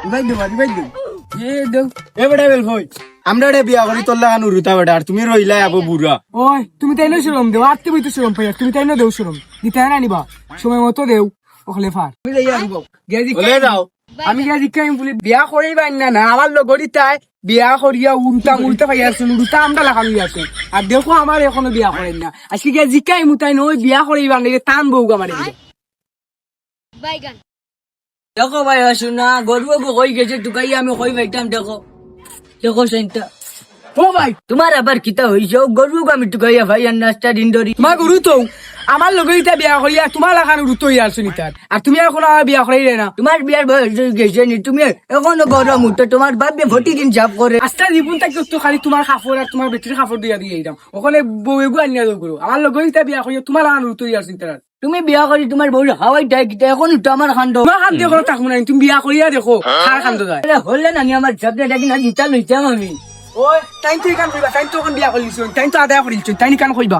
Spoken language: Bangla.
ভাই দে এ দেও এ বেটা বেল ভাই আমরা রে বিয়া করি তোর লাগানো রুতা বেটা আর তুমি রইলা আবো বুড়া ওই তুমি তাই না শুরম দেও আর তুমি তো শুরম পাই তুমি তাই না দেও শুরম দিতে না নিবা সময় মতো দেও ওখানে ফার তুমি যাই আসবো বলে যাও আমি গিয়ে জিজ্ঞাসা বলি বিয়া করেই না না আমার লগরি তাই বিয়া করিয়া উল্টা পাই আসুন উল্টা আমরা লাগানো আছে আর দেখো আমার এখনো বিয়া করেন না আজকে গিয়ে জিজ্ঞাসা মুতাই নয় বিয়া করেই না টান বউ আমার দেখো ভাই আসুন না গরু কই গেছে টুকাই আমি কই ভাইটাম দেখো দেখো সেন্টা ও ভাই তোমার আবার কিতা হইছে গরু আমি টুকাইয়া ভাই আর নাস্তা দিন ধরি তোমার গরু তো আমার লগরিটা বিয়া করিয়া তোমার লাগানো রুতো আসুন তার আর তুমি এখন আমার বিয়া করাই না তোমার বিয়ার বয়স হয়ে গেছে নি তুমি এখনো গরম উঠো তোমার বাপে ভটি দিন জাপ করে আস্তা জীবন থাকতে তো খালি তোমার কাপড় আর তোমার বেটির কাপড় দিয়া দিয়ে দিতাম ওখানে বউ এগু আনিয়া দেবো করো আমার লগরিটা বিয়া করিয়া তোমার লাগানো রুতো আসুন তার তুমি বিয়া করি তোমার বউ হাওয়াই দেয় কিতা এখন উঠো আমার খান্ড তোমার খান দেখো থাকবো না তুমি বিয়া করিয়া দেখো খার খান্দ যায় হলে না আমার সামনে ডাকি না জিতা লইতাম আমি ওই টাইম তুই কান কইবা টাইম তো এখন বিয়া করিস টাইম তো আদায় করিস টাইম কান কইবা